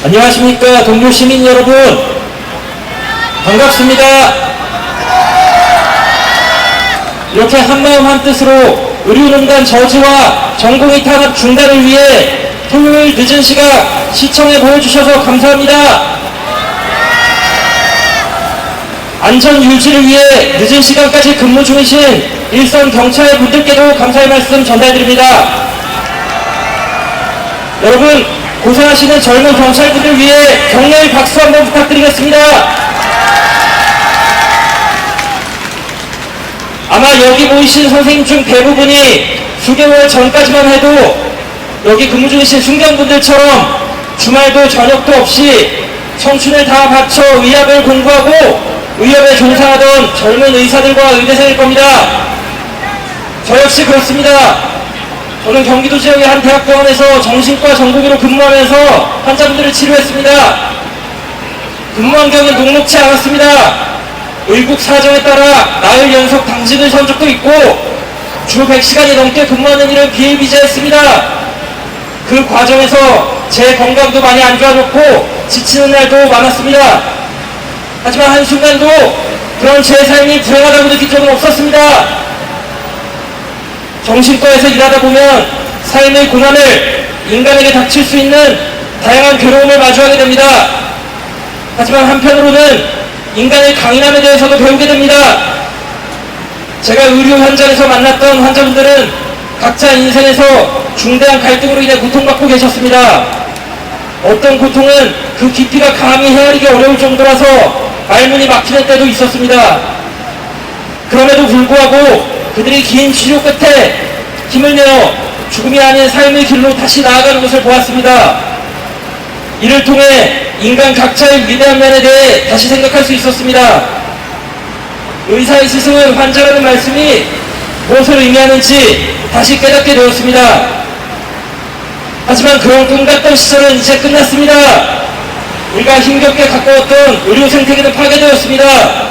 안녕하십니까 동료 시민 여러분, 반갑습니다. 이렇게 한마음 한뜻으로 의료농단 저지와 전공의 탄압 중단을 위해 토요일 늦은 시각 시청에 보여주셔서 감사합니다. 안전 유지를 위해 늦은 시간까지 근무 중이신 일선 경찰 분들께도 감사의 말씀 전달드립니다. 여러분, 고생하시는 젊은 경찰분들 위해 격려의 박수 한번 부탁드리겠습니다. 아마 여기 모이신 선생님 중 대부분이 수개월 전까지만 해도 여기 근무 중이신 순경분들처럼 주말도 저녁도 없이 청춘을 다 바쳐 의학을 공부하고 의협에 종사하던 젊은 의사들과 의대생일 겁니다. 저 역시 그렇습니다. 저는 경기도 지역의 한 대학병원에서 정신과 전공의로 근무하면서 환자분들을 치료했습니다. 근무 환경은 녹록지 않았습니다. 의국 사정에 따라 나흘 연속 당직을 선 적도 있고 주 100시간이 넘게 근무하는 일은 비일비재했습니다. 그 과정에서 제 건강도 많이 안 좋아졌고 지치는 날도 많았습니다. 하지만 한순간도 그런 제 삶이 불행하다고 느낀 적은 없었습니다. 정신과에서 일하다 보면 삶의 고난을 인간에게 닥칠 수 있는 다양한 괴로움을 마주하게 됩니다. 하지만 한편으로는 인간의 강인함에 대해서도 배우게 됩니다. 제가 의료 현장에서 만났던 환자분들은 각자 인생에서 중대한 갈등으로 인해 고통받고 계셨습니다. 어떤 고통은 그 깊이가 감히 헤아리기 어려울 정도라서 말문이 막히는 때도 있었습니다. 그럼에도 불구하고 그들이 긴 치료 끝에 힘을 내어 죽음이 아닌 삶의 길로 다시 나아가는 것을 보았습니다. 이를 통해 인간 각자의 위대한 면에 대해 다시 생각할 수 있었습니다. 의사의 스승은 환자라는 말씀이 무엇을 의미하는지 다시 깨닫게 되었습니다. 하지만 그런 꿈같던 시절은 이제 끝났습니다. 우리가 힘겹게 가꿔왔던 의료 생태계는 파괴되었습니다.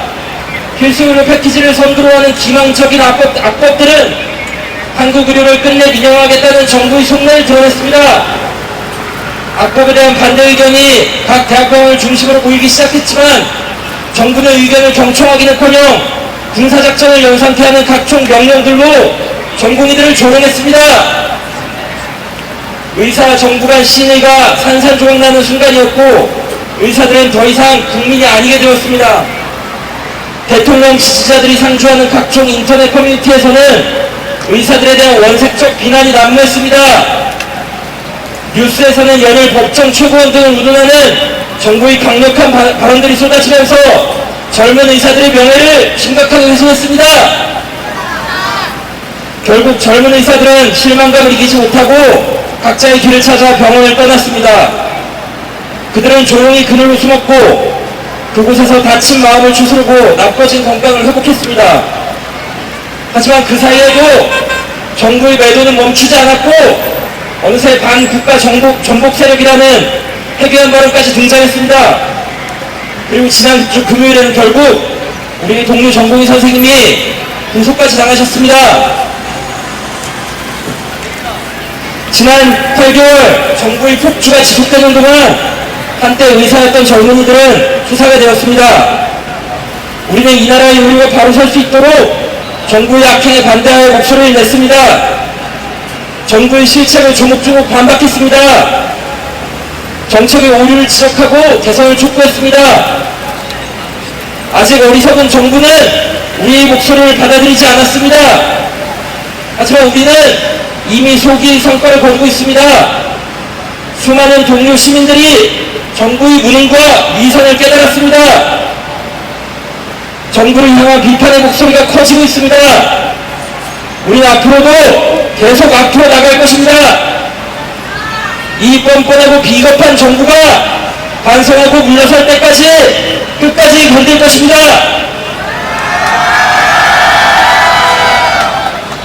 필수 의료 패키지를 선두로 하는 기망적인 악법들은 한국 의료를 끝내 민영화하겠다는 정부의 속내를 드러냈습니다. 악법에 대한 반대 의견이 각 대학병원을 중심으로 모이기 시작했지만 정부는 의견을 경청하기는커녕 군사작전을 연상케 하는 각종 명령들로 전공의들을 조롱했습니다. 의사 정부 간 신의가 산산조각나는 순간이었고 의사들은 더 이상 국민이 아니게 되었습니다. 대통령 지지자들이 상주하는 각종 인터넷 커뮤니티에서는 의사들에 대한 원색적 비난이 난무했습니다. 뉴스에서는 연일 법정 최고원 등을 우둔하는 정부의 강력한 발언들이 쏟아지면서 젊은 의사들의 명예를 심각하게 훼손했습니다. 결국 젊은 의사들은 실망감을 이기지 못하고 각자의 길을 찾아 병원을 떠났습니다. 그들은 조용히 그늘로 숨었고 그곳에서 다친 마음을 추스르고 나빠진 건강을 회복했습니다. 하지만 그 사이에도 정부의 매도는 멈추지 않았고 어느새 반국가 전복 세력이라는 해괴한 발언까지 등장했습니다. 그리고 지난 금요일에는 결국 우리 동료 전공의 선생님이 구속까지 당하셨습니다. 지난 8개월 정부의 폭주가 지속되는 동안 한때 의사였던 젊은이들은 수사가 되었습니다. 우리는 이 나라의 의료가 바로 설 수 있도록 정부의 악행에 반대하여 목소리를 냈습니다. 정부의 실책을 조목조목 반박했습니다. 정책의 오류를 지적하고 개선을 촉구했습니다. 아직 어리석은 정부는 우리의 목소리를 받아들이지 않았습니다. 하지만 우리는 이미 소기 성과를 거두고 있습니다. 수많은 동료 시민들이 정부의 무능과 위선을 깨달았습니다. 정부를 향한 비판의 목소리가 커지고 있습니다. 우리는 앞으로도 계속 앞으로 나갈 것입니다. 이 뻔뻔하고 비겁한 정부가 반성하고 물러설 때까지 끝까지 견딜 것입니다.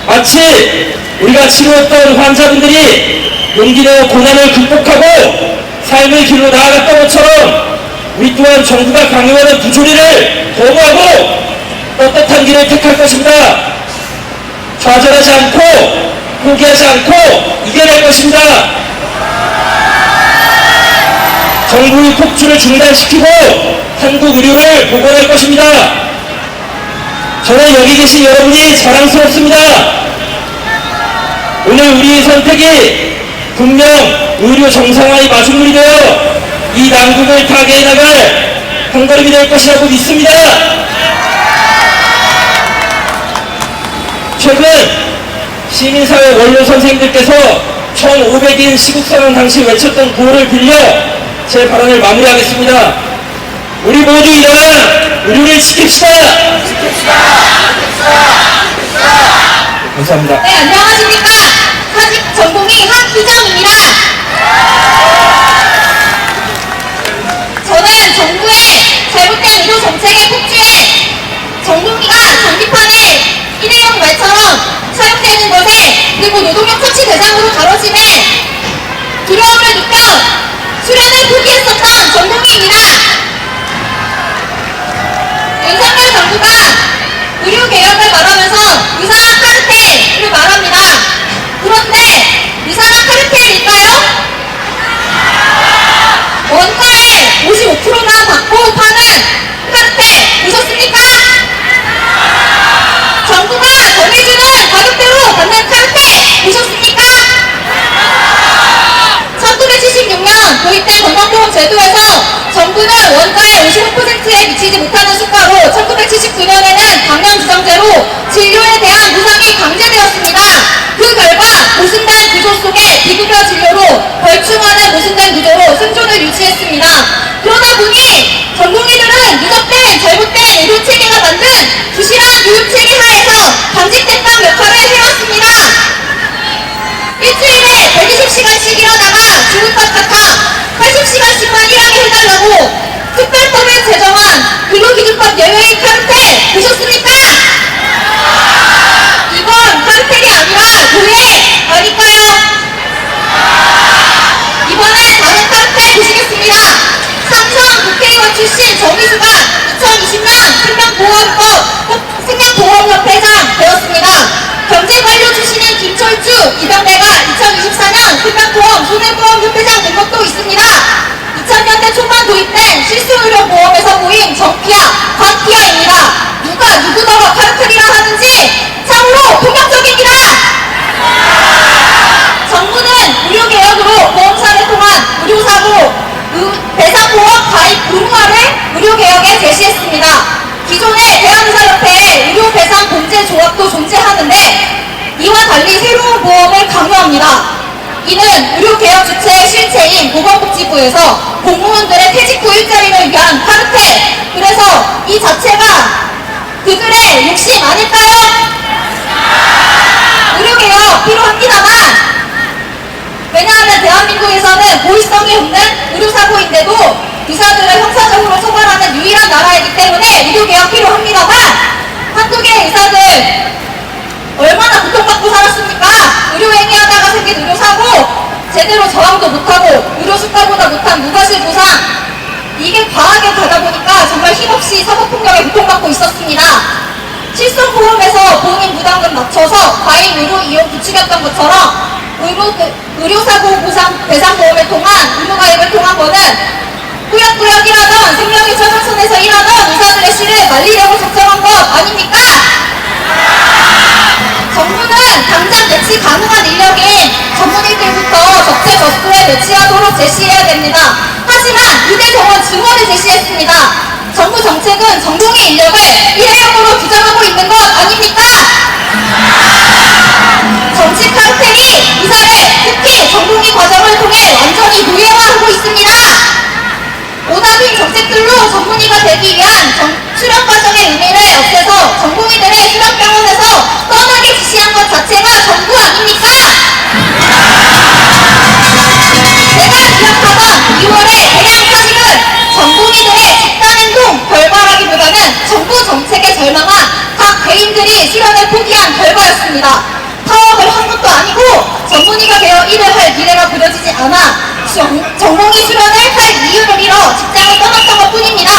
마치 우리가 치료했던 환자분들이 용기 내어 고난을 극복하고 삶의 길로 나아갔던 것처럼 우리 또한 정부가 강요하는 부조리를 거부하고 떳떳한 길을 택할 것입니다. 좌절하지 않고 포기하지 않고 이겨낼 것입니다. 정부의 폭주를 중단시키고 한국 의료를 복원할 것입니다. 저는 여기 계신 여러분이 자랑스럽습니다. 오늘 우리의 선택이 분명 의료 정상화의 마중물이 되어 이 난국을 타개해 나갈 한 걸음이 될 것이라고 믿습니다. 최근 시민사회 원로 선생님들께서 1500인 시국선언 당시 외쳤던 구호를 빌려 제 발언을 마무리하겠습니다. 우리 모두 일어나 의료를 지킵시다. 감사합니다. 네, 안녕하십니까. 사직 전공의 황희정입니다. 저는 정부의 잘못된 의료 정책의 폭주에 전공의가 전기판에 일회용 말처럼 사용되는 것에 그리고 노동력 처치 대상으로 다뤄짐에 두려움을 느껴 수련을 포기했었던 전공의입니다. 윤석열 정부가 의료개혁을 말하면서 유사한 카르텔을 말합니다. 그런데 유사한 카르텔일까요? 원가의 55%만 받고 파는 카르텔 보셨습니까? 정부가 정해주는 가격대로 받는 카르텔 보셨습니까? 1976년 도입된 건강보험 제도에서 정부는 원가의 55%에 미치지 못하는 수가로 1979년에는 당연주정제로 진료에 대한 보상이 강제되었습니다. 그 결과 모순된 구조 속에 비급여 진료로 벌충하는 모순된 구조로 생존을 유지했습니다. 그러다 보니 전공의들은 누적된 잘못된 의료체계가 만든 부실한 교육체계 하에서 당직대감 역할을 해왔습니다. 일주일에 120시간씩 일하다가 죽을 것 같아 80시간씩만 일하게 해달라고 특별법을 제정한 근로기준법 여여의 카르텔 보셨습니까? 이건 카르텔이 아니라 노예 아닐까요? 이번엔 다른 카르텔 보시겠습니다. 삼성 국회의원 출신 정의수가 2020년 생명보험협 회장 되었습니다. 경제관료 출신인 김철주, 이병래가 2024년 생명보험 손해보험협회장 된 것도 있습니다. 2000년대 초반 도입된 실수의료보험에서 모인 정피아, 광피아입니다. 누가 누구더러 카르텔이라 하는지 참으로 폭력적입니다. 정부는 의료개혁으로 보험사를 통한 의료사고, 배상보험 가입 의무화를 의료개혁에 제시했습니다. 기존의 대한의사협회의 의료배상공제조합도 존재하는데 이와 달리 새로운 보험을 강요합니다. 이는 의료개혁 주체의 실체인 보건복지부에서 공무원들의 퇴직 후 일자리를 위한 카르텔, 그래서 이 자체가 그들의 욕심 아닐까요? 의료개혁 필요합니다만 왜냐하면 대한민국에서는 고의성이 없는 의료사고인데도 의사들을 형사적으로 처벌하는 유일한 나라이기 때문에 의료개혁 필요합니다만 한국의 의사들 얼마나 고통받고 살았습니까? 의료행위하다가 생긴 의료사고, 제대로 저항도 못하고 의료수가보다 못한 무과실 부상, 이게 과하게 가다 보니까 정말 힘없이 사법폭력에 고통받고 있었습니다. 실손보험에서 본인 부담금 낮춰서 과잉 의료 이용 부추겼던 것처럼 의료사고 보상 배상보험을 통한 의무가입을 통한 거는 꾸역꾸역 일하던 생명의 최전선에서 일하던 의사들의 씨를 말리려고 작정한 것 아닙니까? 정부는 당장 배치 가능한 인력인 전문의들부터 적재적소에 배치하도록 제시해야 됩니다. 하지만 의대정원 증원을 제시했습니다. 정부 정책은 전공의 인력을 일회용으로 규정하고 있는 것 아닙니까? 정치 카르텔이 의사를 특히 전공의 과정을 통해 완전히 노예화하고 있습니다. 오답인 정책들로 전문의가 되기 위한 수련 과정의 의미를 없애서 전공의들의 수련병원에서 떠나게 지시한 것 자체가 전부 아닙니까? 제가 기억하던 6월의 대량 사직은 전공의들의 집단 행동 결과라기보다는 정부 정책에 절망한 각 개인들이 수련을 포기한 결과였습니다. 파업을 한 것도 아니고 전문의가 되어 일을 할 미래가 그려지지 않아 전공의 수련을 할 이유를 잃어 직장을 떠났던 것 뿐입니다.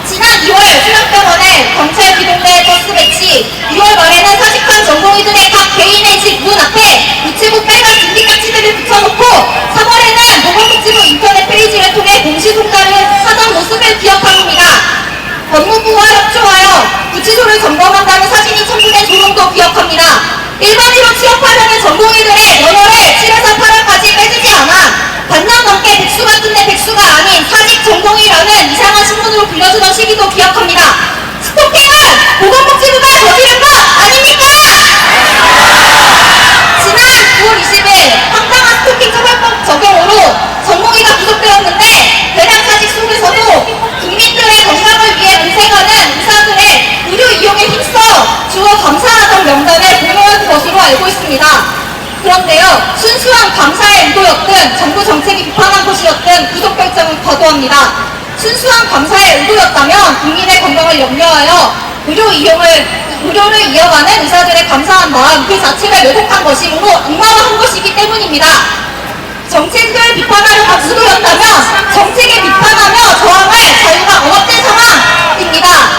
지난 2월 수련병원에 경찰 기동대 버스 배치, 6월 말에는 사직한 전공의들의 각 개인의 집 문 앞에 우체국 빨간 준비깍지들을 붙여놓고 3월에는 보건복지부 인터넷 페이지를 통해 공시송달을 하던 모습을 기억합니다. 법무부와 협조하여 구치소를 점검한다는 사진이 첨부된 조롱도 기억합니다. 일반인으로 취업하려는 전공의들의 면허를 7에서 8월까지 빼주지 않아 반년 넘게 백수 같은데 백수가 아닌 사직 전공의라는 이상한 신분으로 불려주던 시기도 기억합니다. 스토킹은 보건복지부가 저지른 것 아닙니까? 지난 9월 20일 황당한 스토킹 처벌법 적용으로 전공의가 구속되었는데 대량 사직 속에서도 국민들의 건강을 위해 고생하는 의사들의 의료 이용에 힘써 주어 감사하던 명단을 공유한 것으로 알고 있습니다. 그런데요, 순수한 감사의 의도였든 정부 정책이 비판한 것이었든 구속 결정을 거부합니다. 순수한 감사의 의도였다면 국민의 건강을 염려하여 의료를 이어가는 의사들의 감사한 마음 그 자체를 왜곡한 것이므로 엉망한 것이기 때문입니다. 정책을 비판하려는 의도였다면 정책에 비판하며 저항할 자유가 억압된 상황입니다.